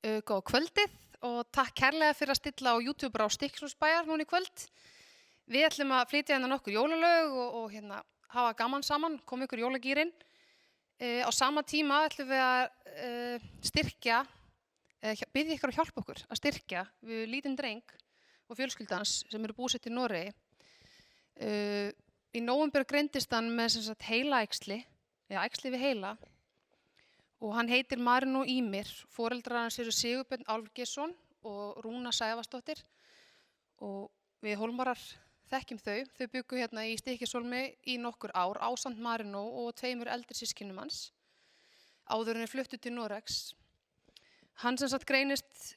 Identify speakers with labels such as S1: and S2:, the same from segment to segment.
S1: Góða kvöldið og takk kærlega fyrir að stilla á YouTube á Stykkishólmsbæjar núna í kvöld. Við ætlum að flytja hérna nokkur jólalög og hafa gaman saman, koma ykkur jólagýrin. Á sama tíma ætlum við að biðja ykkur að hjálpa okkur að styrkja við lítinn dreng og fjölskyldans sem eru búsett í Noregi. Í nóvember greindist hann með heilaæxli, æxli við heila. Og hann heitir Marino Ýmir, foreldrar hans eru Sigurbjörn Álfgeirsson og Rúna Sævarsdóttir og við Hólmarar þekkjum þau. Þau bjuggu hérna í Stykkishólmi í nokkur ár ásamt Marino og 2 eldri systkinum hans áður en þeir fluttu til Noregs. Hann greinist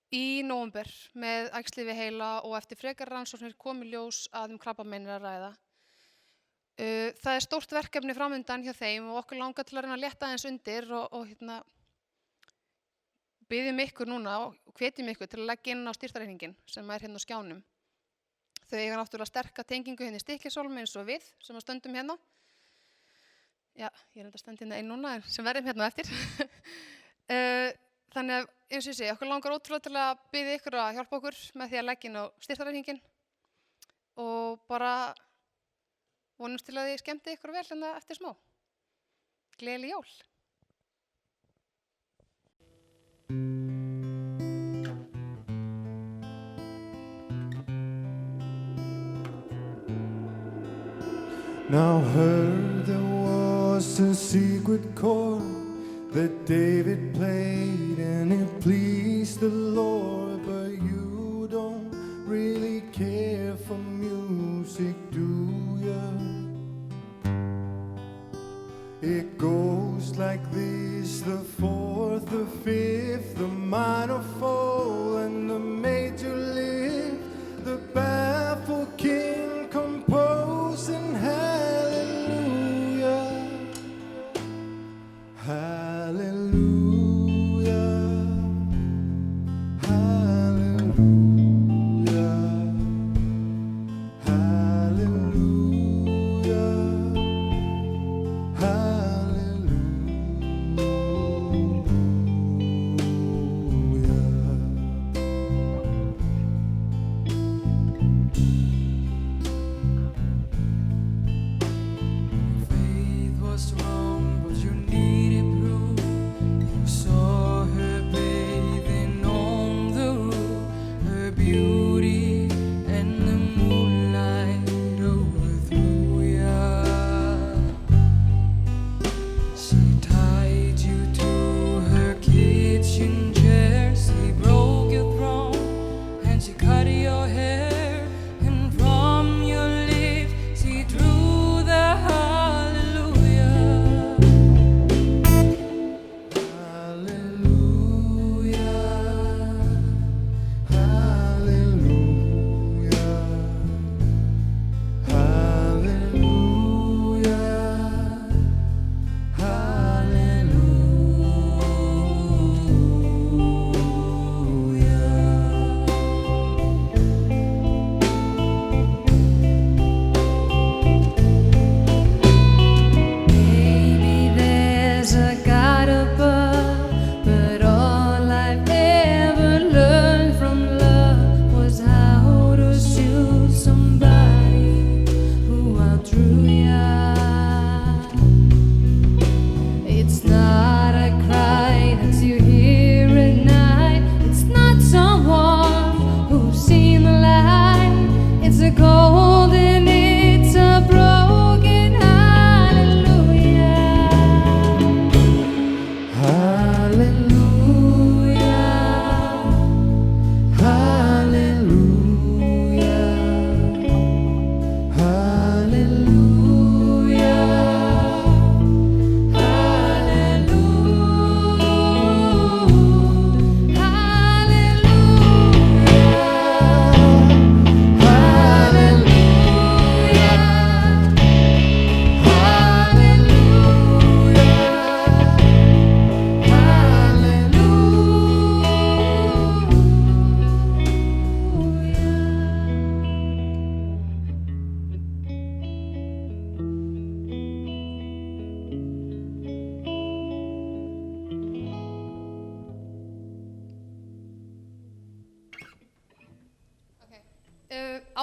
S1: í nóvember með æxli við heila og eftir frekari rannsóknir kom í ljós að krabbamein er að ræða. Það er stórt verkefni framundan hjá þeim og okkur langar til að reyna að létta aðeins undir og biðjum ykkur núna og hvetjum ykkur til að leggja inn á styrktarreikninginn sem er hérna á skjánum. Þau eiga náttúrulega sterka tengingu hérna í Stykkishólmi eins og við sem að stöndum hérna. Já, ég er að standa hérna einn núna sem verðum hérna á eftir. Þannig að eins og ég segi, okkur langar ótrúlega til að biðja ykkur að hjálpa okkur með því að leggja inn á styrktarreikninginn og bara vonumst til að þið skemmti ykkur vel hérna eftir smá. Gleðileg jól!
S2: Now heard there was a secret chord that David played and it pleased the Lord, but you don't really care for music, do you? It goes like this, the 4th, the 5th, the minor fall and the major lift, the baffled king composing hallelujah, hallelujah.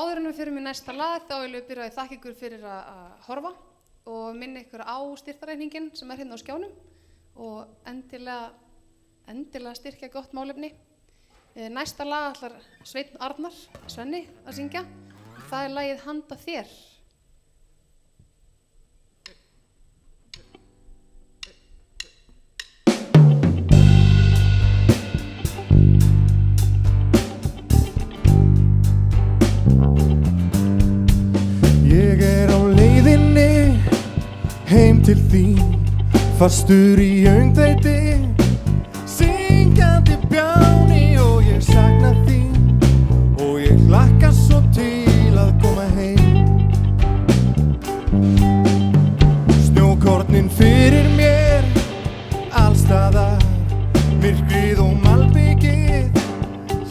S1: áður en við fyrir í næsta lag þá vil ég byrja að þakka ykkur fyrir að horfa og minna ykkur á styrktarreikninginn sem hérna á skjánum og endilega styrkja gott málefni. Næsta lag ætlar Sveinn Arnar, Svenni, að syngja. Það lagið Handa þér.
S2: Ég á leiðinni heim til þín, fastur í öngþveiti, syngjandi bjáni og ég sakna þín og ég hlakka svo til að koma heim. Snjókornin fyrir mér allstaðar, myrkrið og malbikið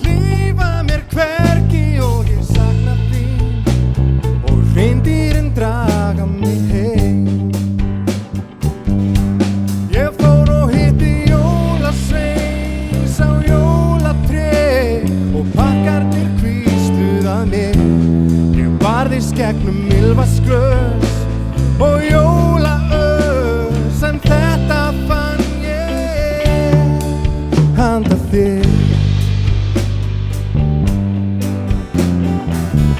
S2: hlífa mér hvergi og ég sakna þín og hreindýrin draga mig heim. Ég fór og hitti jólasvein, sá jólatré og pakkarnir hvísluðu að mér. Ég barðist gegnum ylfaskrös og jólaös, en þetta fann ég handa þér.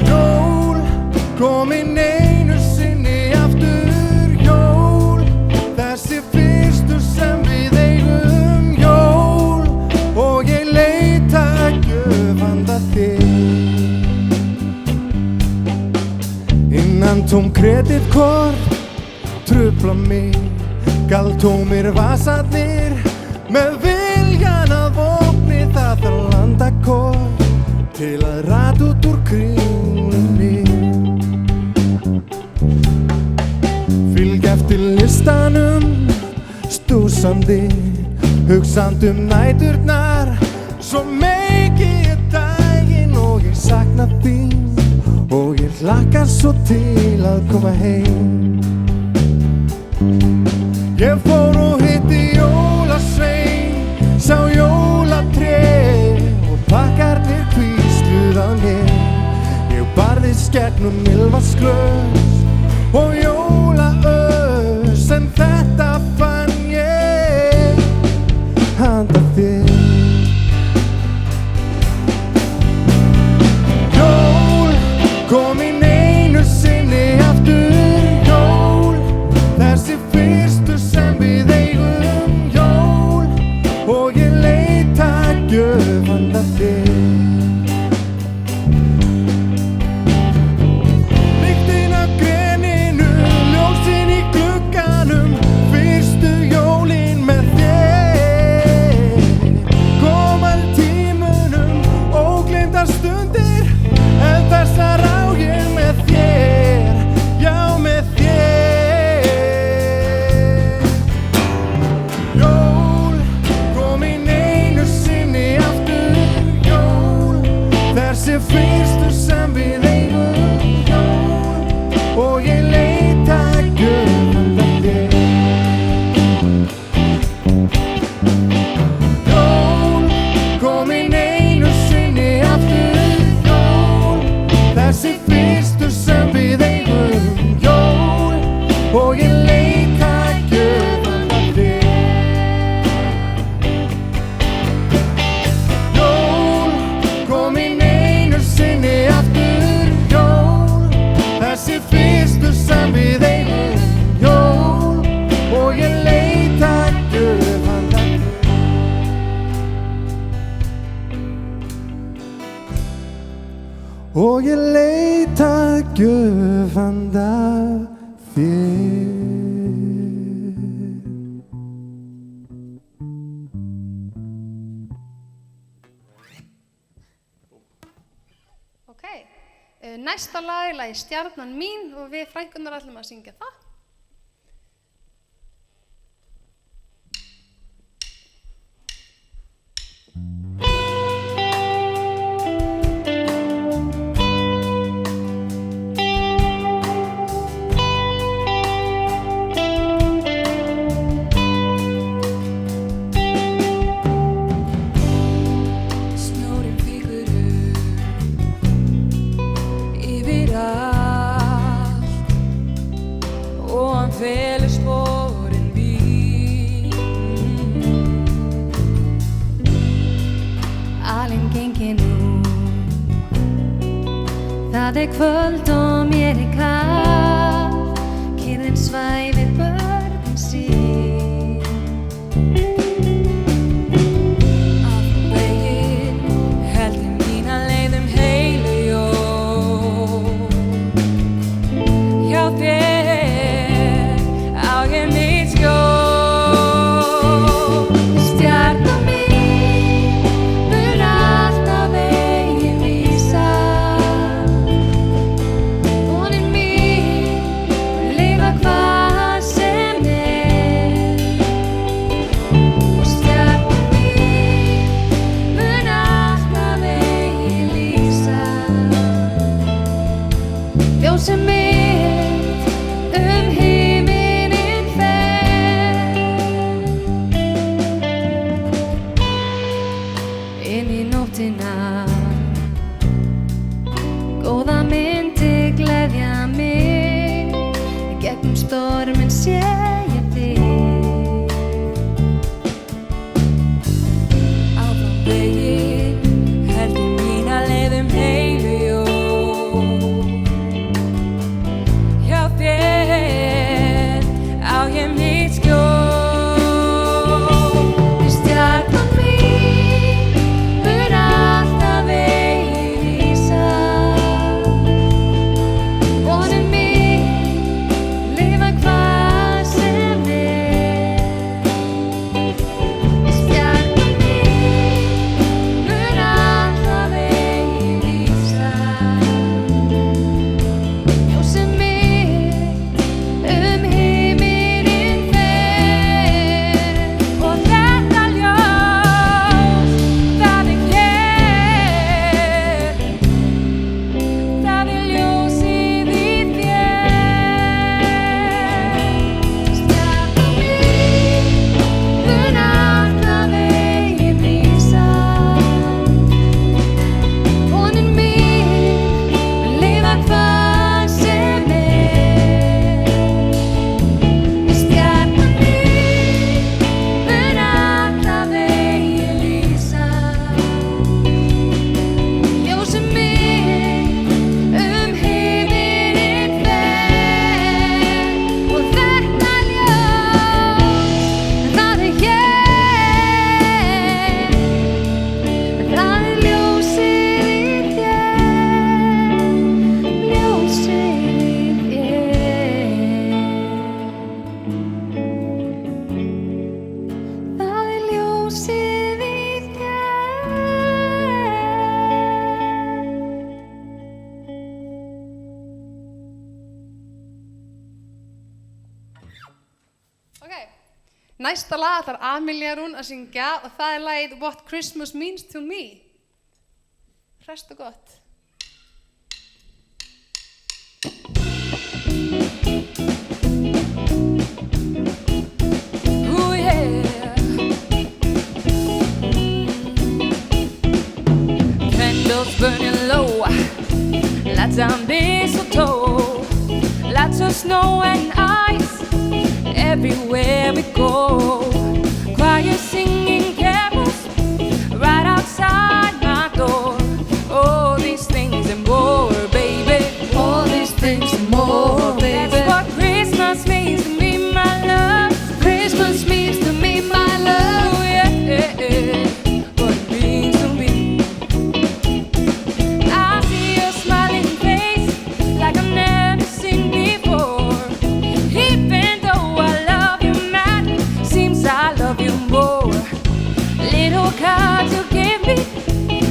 S2: Jól komin einu sinni aftur, jól þessi fyrstu sem við eigum, jól og ég leita að gjöf handa þér. Innantóm kreditkort trufla mig, galtómir vasarnir með viljan að vopni, það þarf landakort til að rata út úr kringlunni. Fylg eftir listanum stúsandi, hugsandi næturnar, svo meiki ég daginn og ég sakna þín og ég hlakka svo til að koma heim. Ég fór og hitti jólasvein, sá jólatré og pakkarnir hvísluðu að mér. Ég barðist gegnum ylfaskrös og jólaös, en þetta fann ég handa þér. Jól komin einu sinni aftur, jól þessi fyrstu sem við eigum, jól og ég leita að gjöf handa þér. Lyktin af greninu, ljósin í glugganum, fyrstu jólin með þér. Komaði tímunum, ógleymdar stundir, en þessar á ég með þér, já með þér. Jól komin einu sinni aftur, jól þessi fyrstu sem við eigum, jól og ég leita að gjöf handa þér. Jól komin einu sinni aftur, jól þessi fyrstu sem við eigum, jól og ég leita að gjöf handa þér. Jól komin einu sinni aftur, jól þessi fyrstu sem við eigum, jól og ég leita að gjöf handa þér. Og ég leita að gjöf handa þér.
S1: Ok, næsta lag er lagið Stjarnan mín og við frænkurnar ætlum að syngja það.
S3: Snjórinn fýkur upp kvöld og mér er kalt, kyrrðin svæfir börnin sín. Áfram veginn heldur mína leið heilu jól. Hjá þér á ég mitt skjól. Stjarnan mín mun alltaf veginn vísa. Vonin mín mun lifa hvað sem er. Og stjarnan mín mun alltaf veginn lýsa. Ljósið mitt himininn fer. Inn í nóttina góða myndi gleðja mig. Í gegnum storminn sé ég þig. Áfram veginn heldur mína leið heilu jól. Hjá þér á ég mitt skjól. Stjarnan mín mun alltaf veginn vísa. Vonin mín lifa hvað sem er. Stjarnan mín mun alltaf veginn vísa. Ljósið mitt himininn fer. Og þetta ljós, það er hér. Það er ljósið í þér. Stjarnan mín mun alltaf veginn vísa. Vonin mín mun lifa hvað sem er. Stjarnan mín mun alltaf veginn lýsa. Ljósið mitt himininn fer. Og þetta ljós, það er hér. Það er ljósið í þér. Ljósið í þér. Það er ljósið í þér.
S1: Ok, næsta lag ætlar Amelía Rún að syngja og það er lagið What Christmas Means to Me. Hresst og gott.
S3: Ooh, yeah. Candles burning low, lights on mistletoe, lots of snow and ice everywhere we go. Choir singing carols right outside my door. All these things and more, baby. All these things and more, baby. That's what Christmas means to me, my love. Christmas means to me, my love. Oh, yeah, yeah, yeah. What it means to me. I see your smiling face like I've never seen before. Even though I love you, man, seems I love you more. Little cards you give me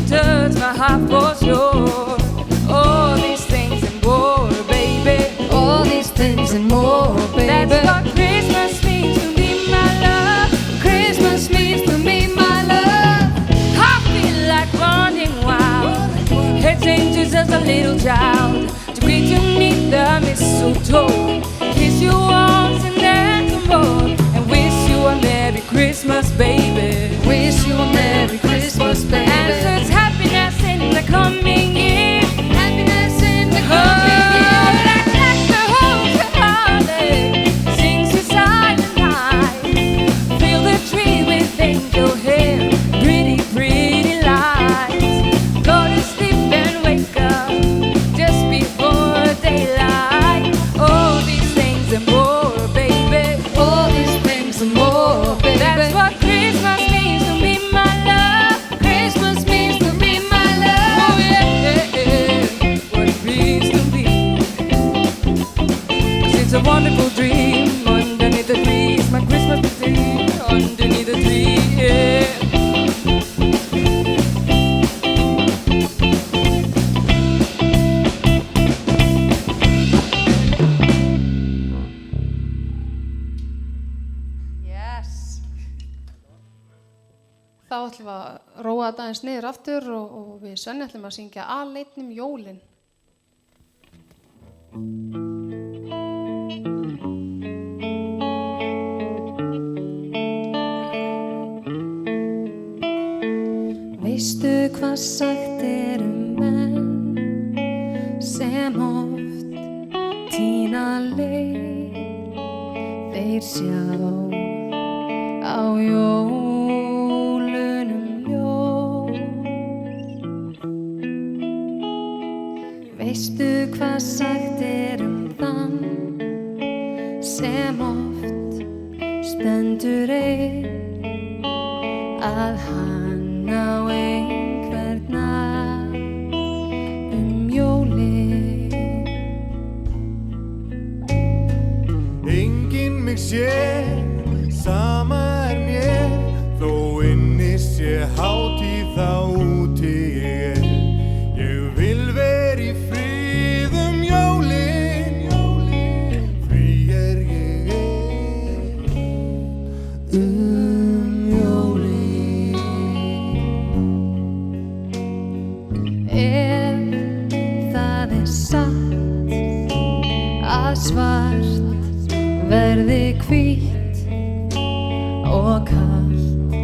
S3: touch my heart for sure. All these things and more, baby. All these things and more, baby. That's what Christmas means to me, my love. Christmas means to me, my love. I feel like running wild, head changes as a little child. To greet you neath the mistletoe, kiss you once and then some more, and wish you a Merry Christmas, baby. Wish you a Merry Christmas, baby. And such happiness in the coming year.
S1: Þá ætlum við að róa þetta aðeins niður aftur og við Svenni ætlum að syngja Aleinn um jólin.
S3: Veistu hvað sagt menn sem oft týna leið, þeir sjá á jólunum ljós. Veistu hvað sagt þann sem oft stendur einn, að hann á einhvern jólin.
S2: Enginn mig sér, sama mér, þó inni sé hátíð þá úti ég vil vera í frið jólin, því ég jólin.
S3: Ef það satt að svart verði hvítt og kalt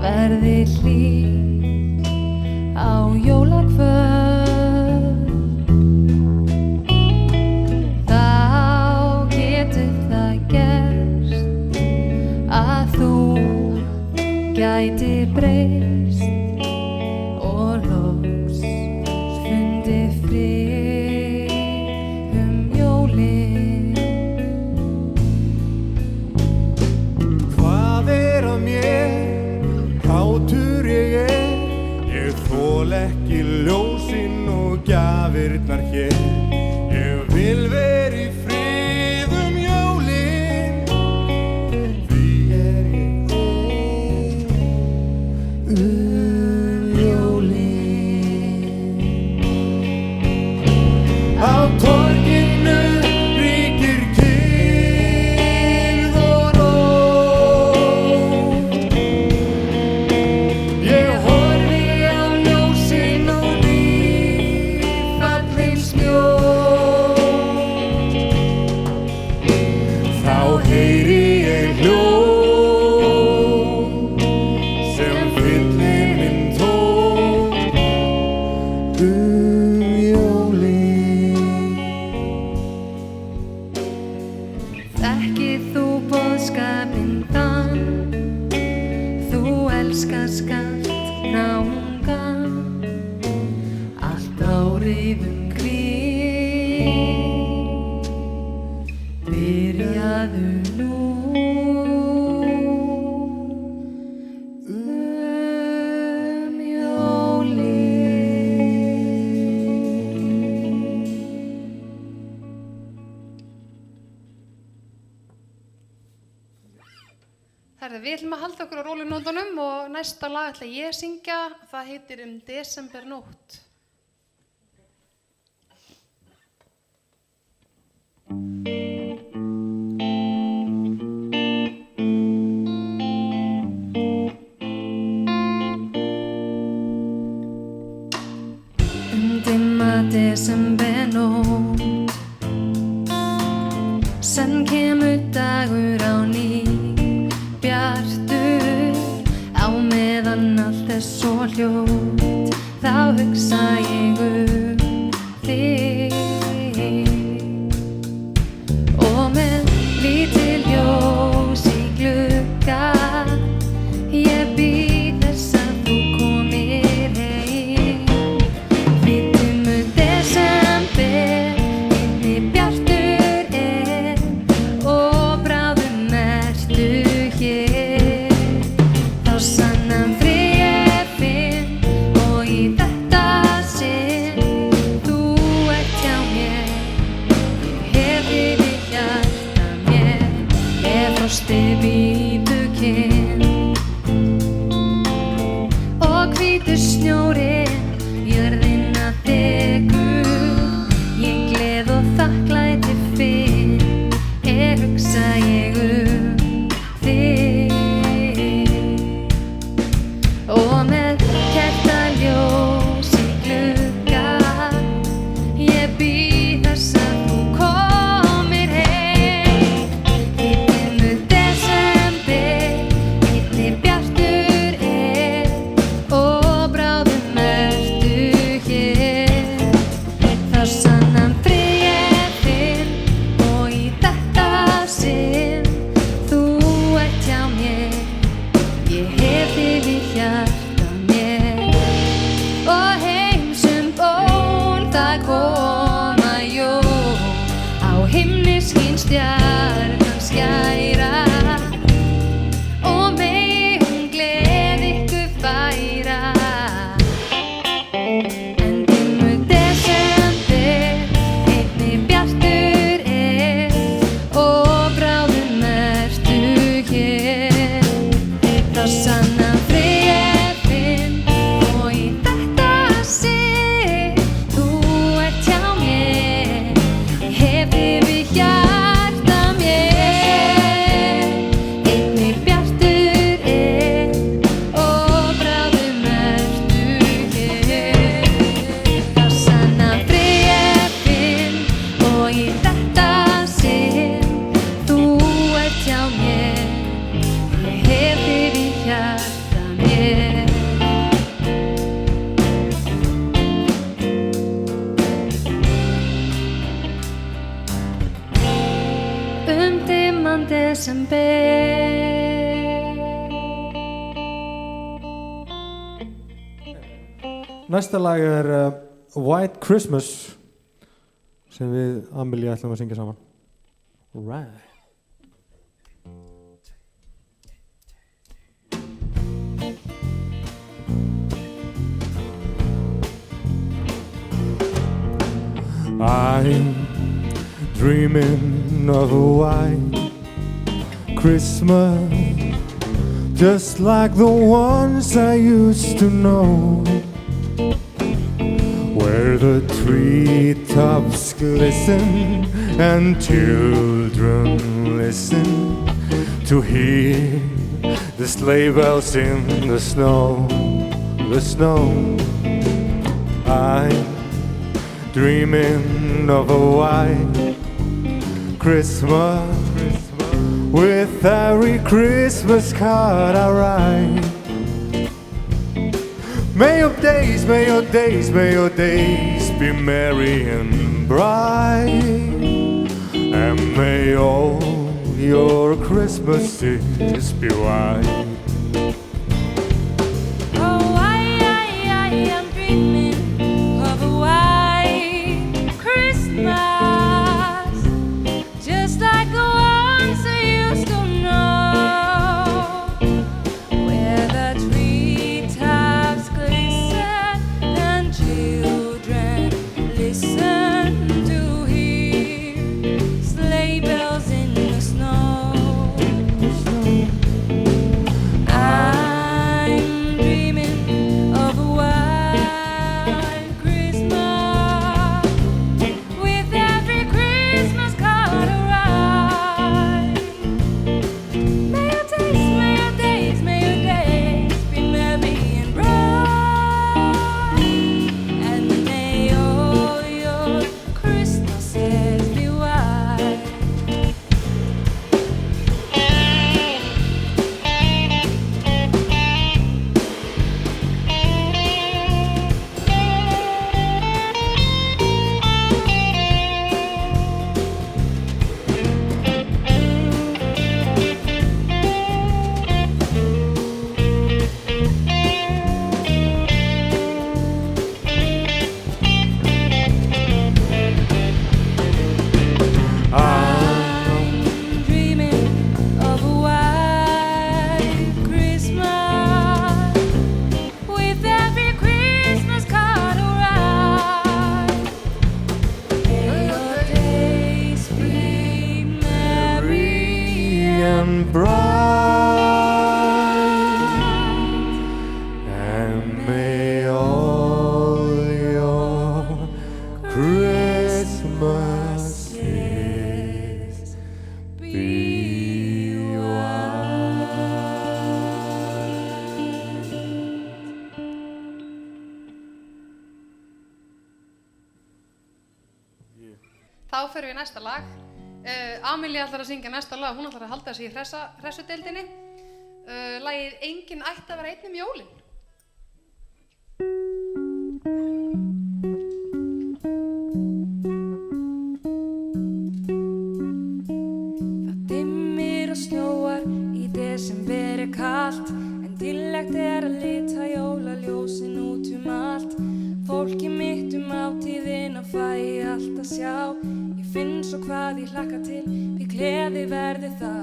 S3: verði hlýtt á jólakvöld, þá getur það gerst að þú gætir breyst og loks fundið frið jólin.
S2: Hvað að mér, kátur ég þol ekki ljósin og gjafirnar hér. Ég vil vera í frið jólin, því ég jólin. Á torginu ríkir kyrrð og ró. Ég horfi á ljósin og nýfallinn snjó. Þá heyri ég hljóð sem fyllir minn tón jólin.
S3: Þekkir þú boðskapinn þann, þú elskar skalt náungan, allt árið kring, byrjaðu nú jólin.
S1: Herði, við ætlum að halda okkur á rólunótunum og næsta lag ætla ég að syngja. Það heitir Desembernótt.
S3: Dimma desembernótt, senn kemur dagur á ný, bjartur á meðan allt svo hljótt, þá hugsa ég þig og með lítil ljós í glugga ég bíð þess að þú komir heim. Dimmu desember, inni bjartur og bráðum ertu hér. Þá sannan frið ég finn og í þetta sinn þú ert
S2: Næsta lag White Christmas sem við Amelie ætlum að syngja saman. Right. I'm dreaming of a white Christmas, just like the ones I used to know, where the treetops glisten and children listen to hear the sleigh bells in the snow, the snow. I'm dreaming of a white Christmas, with every Christmas card I write. May your days, may your days, may your days be merry and bright, and may all your Christmases be white.
S3: Oh, I am dreaming of a white Christmas, just like the ones I used to know, where the treetops glisten and children listen to hear sleigh bells in the snow. I'm dreaming of a white Christmas, with every Christmas card I write. May your days, may your days, may your days be merry and bright, and may all your Christmases be white. I'm dreaming of a white Christmas, with every Christmas card I write. May your days be merry
S2: And bright, and may all your Christmases be white.
S1: Þá förum við í næsta lag. Amelie ætlar að syngja næsta lag, hún ætlar að halda sig í hressudeildinni. Lagið Enginn ætti að vera einn jólin.
S3: Það dimmir og snjóar, í desember kalt, en dýrlegt að lita jólaljósin út allt. Fólki mitt átíðina fæ ég allt að sjá. Ég finn svo hvað ég hlakka til, því gleði verði þá.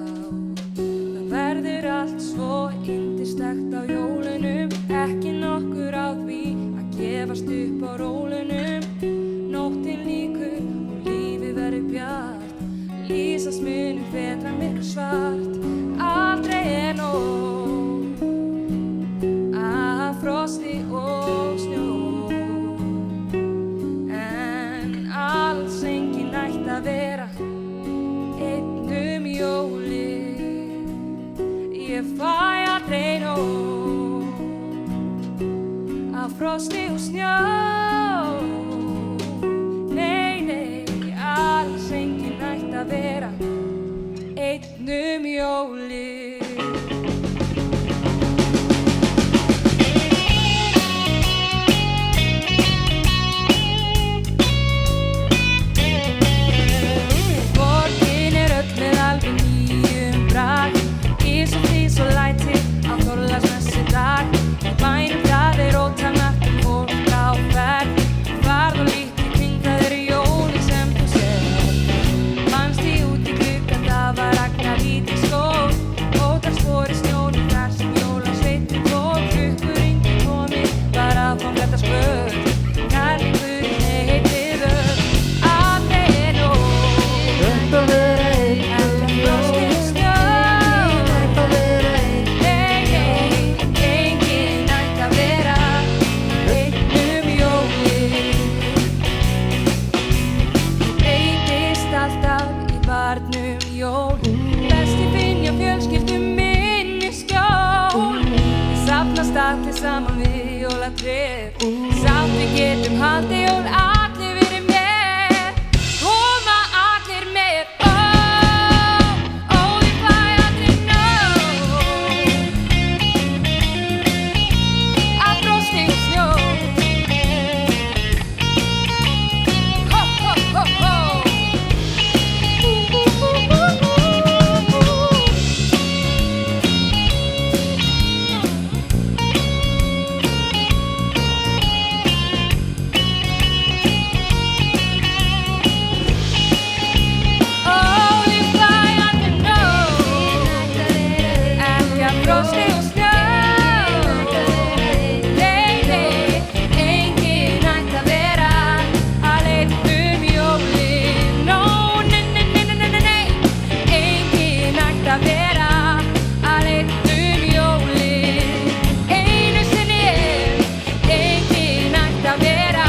S3: Það verður allt svo yndislegt á jólunum, ekki nokkur á því að gefast upp á rólunum. Nóttin lýkur og lífið verður bjart, lýsast munum fetra myrkur svart. Aldrei nóg af frosti og snjó, en alls enginn ætti að vera einn jólin. Ég fæ aldrei nóg af frosti og snjó. Nei, nei, alls enginn ætti að vera einn jólin. Borgin öll með alveg nýjum brag, ís og flís og læti á Þorláksmessudag. Í bænum það ótal margt fólk á aldrei samt við getum haldið jól allir verið með koma allir með ég fæ aldrei nóg af frosti og snjó ho ho ho ho frosti og snjó enginn ætti að vera að leita jólin no, nei enginn ætti að vera að leita jólin einu sinni enginn ætti að vera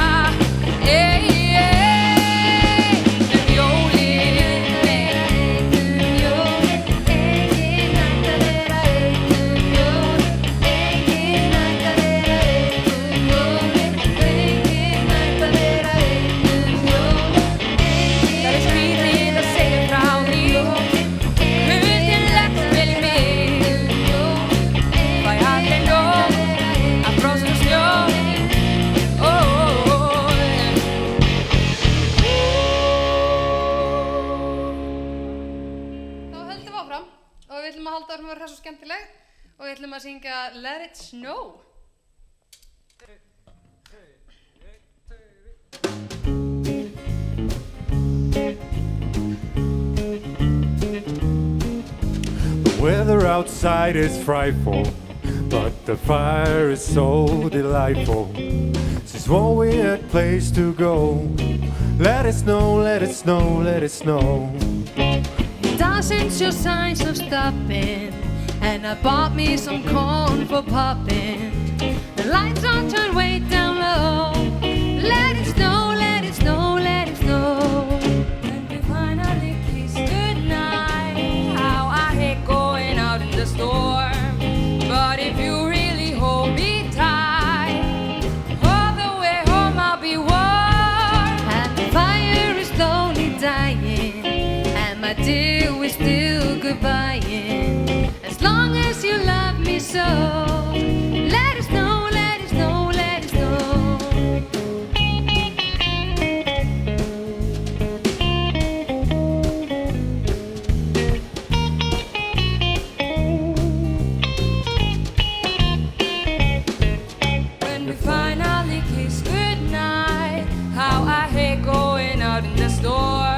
S3: og við ætlum að halda áfram að vera hress og skemmtileg og við ætlum að syngja Let It Snow.
S2: The weather outside is frightful, but the fire is so delightful. This is one weird place to go. Let it snow, let it snow, let it snow.
S3: Doesn't show signs of stopping, and I bought me some corn for popping. The lights are turned way down low. Let it snow, let it snow, let it snow. When we finally kiss goodnight, how I hate going out in the storm. But if you really hold me tight, all the way home I'll be warm. And the fire is slowly dying, and my dear, we're still goodbying. As long as you love me so, let it snow, let it snow, let it snow. When we finally kiss goodnight, how I hate going out in the storm.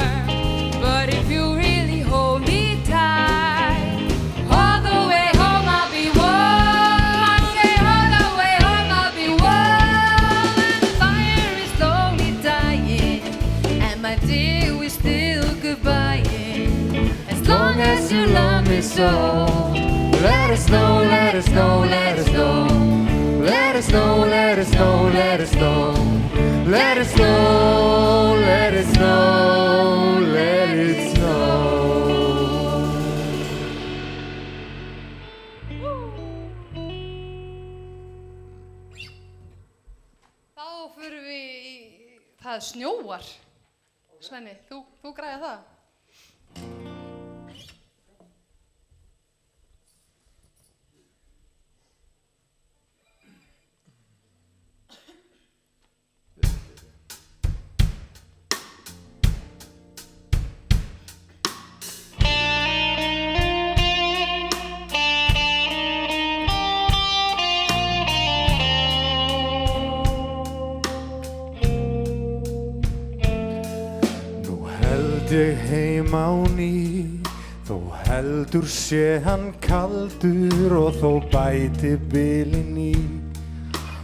S3: But if you really hold me tight, all the way home I'll be warm. I say all the way home I'll be warm. And the fire is slowly dying, and my dear, we're still goodbying. As long as you love me so,
S2: Let it snow, let it snow, let it snow. Let it snow, let it snow, let it snow. Let it snow, let it snow, let it snow.
S1: Þá förum við í það snjóar. Svenni, þú græðir það?
S2: Ég heim á ný, þó heldur sé hann kaldur og þó bæti bilinn í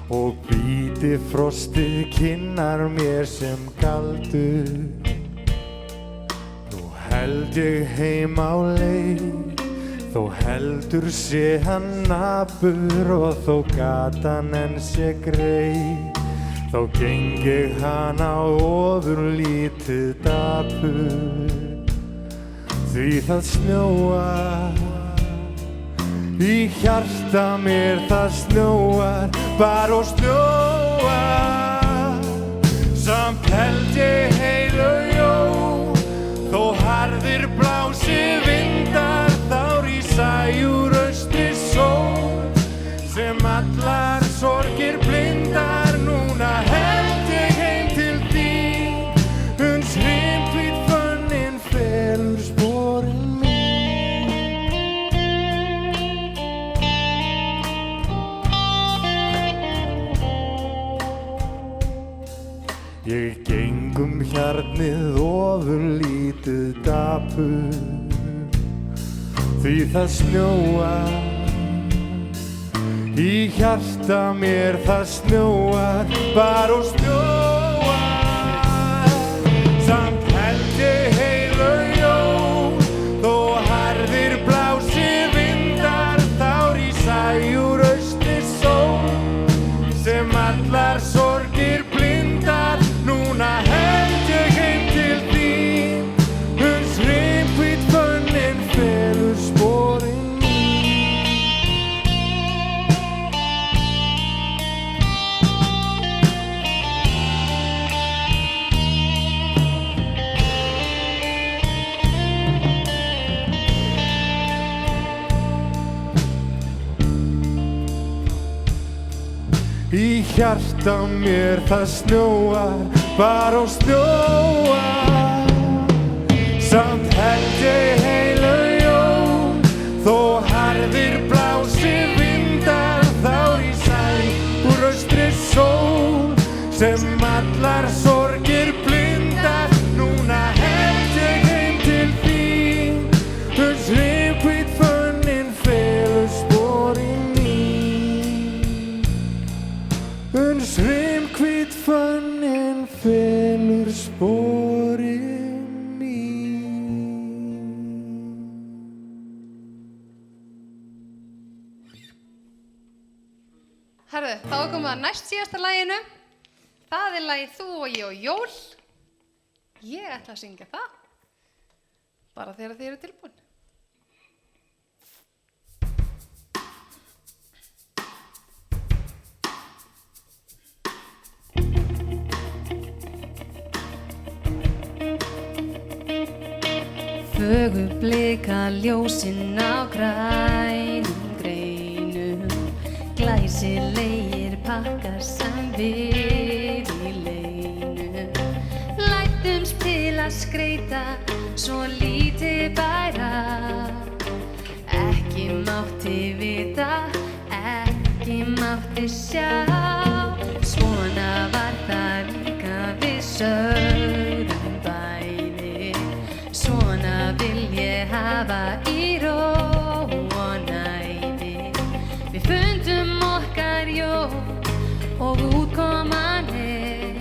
S2: og bíti frostið kinnar mér sem galdur. Nú held ég heim á leið, þó heldur sé hann napur og þó gatan enn sé greið. Þá geng ég hana ofurlítið dapur, því það snjóar Í hjarta mér það snjóar, bara og snjóar. Samt held ég heilu jól, þó harðir blási vindar, þá rísa úr austri sól, sem allar sorgir blindar. Núna held ég heim til þín, uns himnhvít fönnin felur sporin mín. Ég geng hjarnið ofurlítið dapur, því það snjóar. Í hjarta mér það snjóar, bara og snjóar. Samt held ég heilu jól, þó harðir blási vindar, þá rísa úr austri sól, sem allar sorgir blindar. Núna held ég heim til þín, uns himnhvít fönnin felur sporin mín. Í hjarta mér það snjóar, bara og snjóar. Samt held ég heilu jól, þó harðir blási vindar, þá rísa úr austri sól, sem allar sorgir blindar. Núna held ég heim til þín, uns himnhvít fönnin felur sporin mín. Uns himnhvít fönnin felur sporin mín.
S1: Herðu, þá er komið að næst síðasta laginu. Það er lagið Þú og ég og jól. Ég ætla að syngja það, bara þegar þið eru tilbúin.
S3: Fögur blika ljósin á grænum greinum, glæsilegir pakkar sem við í leynum. Lætumst til að skreyta svo lítið bæra, ekki mátti vita, ekki mátti sjá. Svona var það líka við sögðum bæði, svona vil ég hafa í ró og næði. Við fundum okkar jól og útkoman er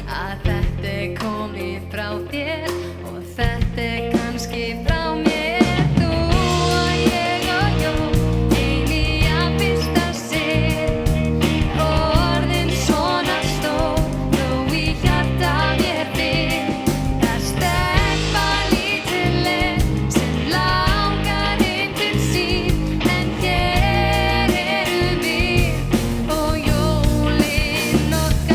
S3: að þetta er komið frá þér og þetta er kannski frá mér. Þú og ég og jól, ein í að fyrsta sinn, orðin svona stór, þó í hjarta mér þinn. Það stelpa lítilleg sem langar inn til sín, en hér erum við og jólin okkar.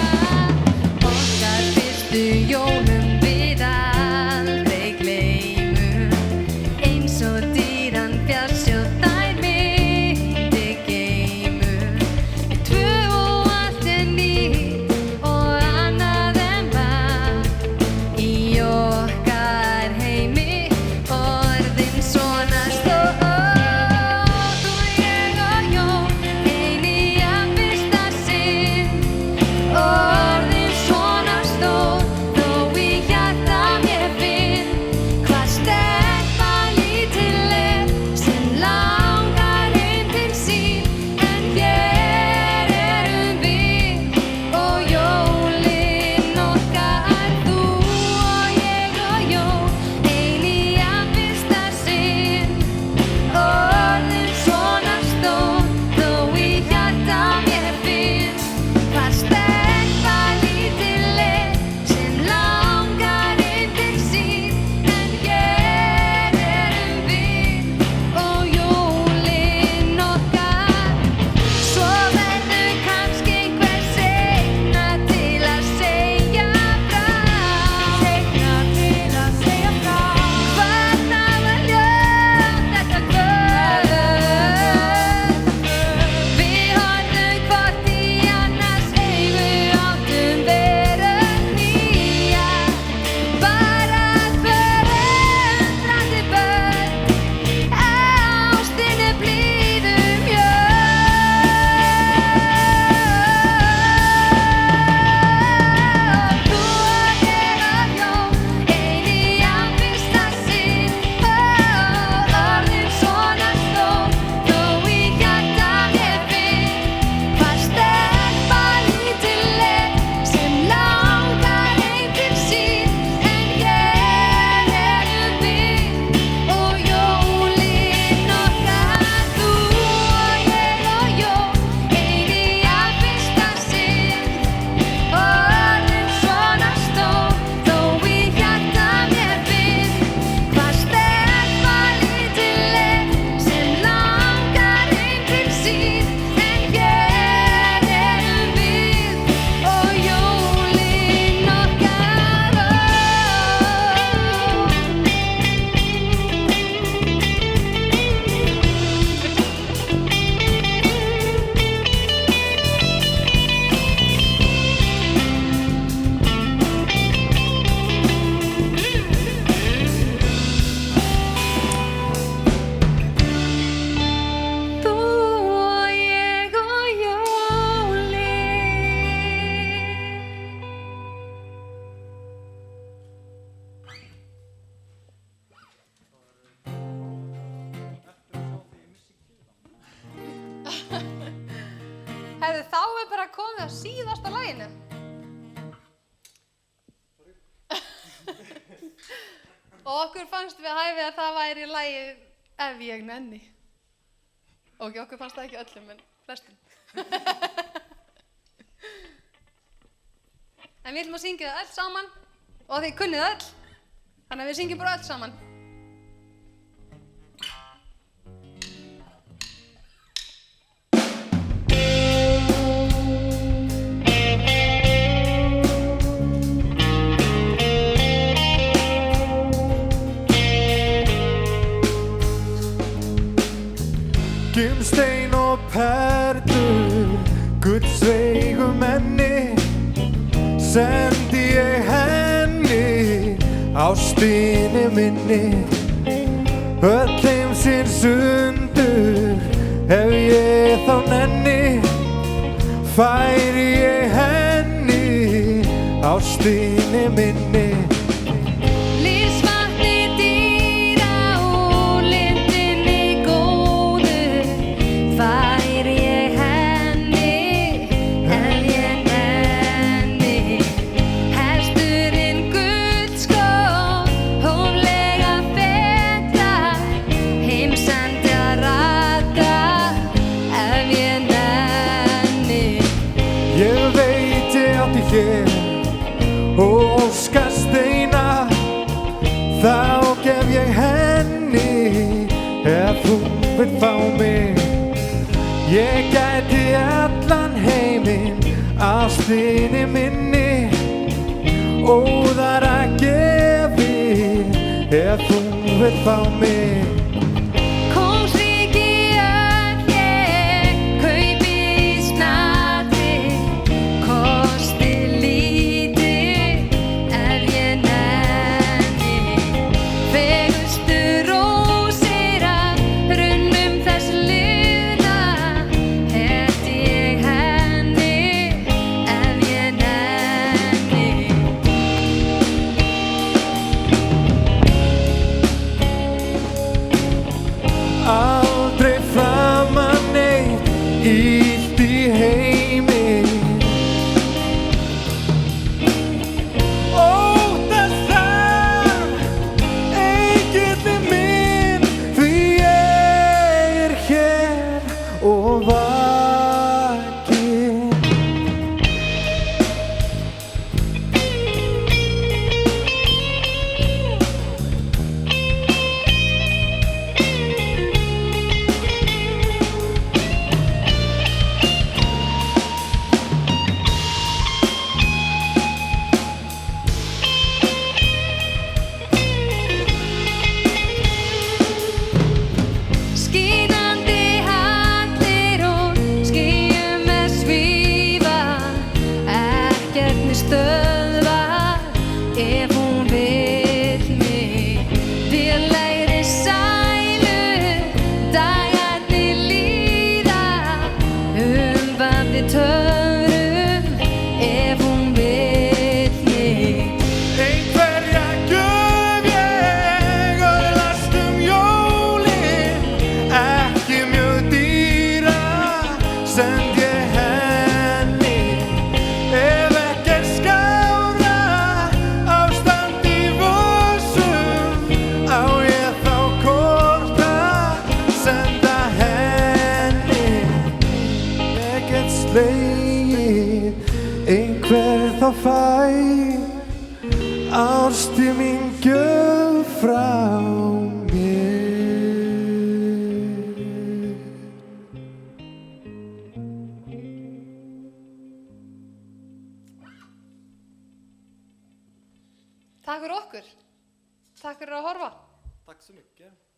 S1: Hefðu þá er bara komið að síðasta laginu. Og okkur fannst við hæfi að það væri lagið Ef ég nenni. Ok, okkur fannst það ekki öllum, en flestum. En við ætlum að syngja það öll saman og þið kunnið öll. Þannig að við syngjum bara öll saman.
S2: Gimstein og perlur, Guds veigum enni, sendi ég henni, ástinni minni. Öll heimsins undur, ef ég þá nenni, færi ég henni, ástinni minni. Og óskast eina, þá gef ég henni, ef hún vill fá mig. Ég gæti allan heiminn, ástinni minni, óðara gefi, ef hún vill fá mig. Aldrei framan neitt illt í heimi. Óttast það engillinn minn, því ég er hér og vakinn. Einhver þá fær ásti mín gjöf frá mér.
S1: Takk fyrir okkur. Takk fyrir að horfa.
S2: Tack så mycket.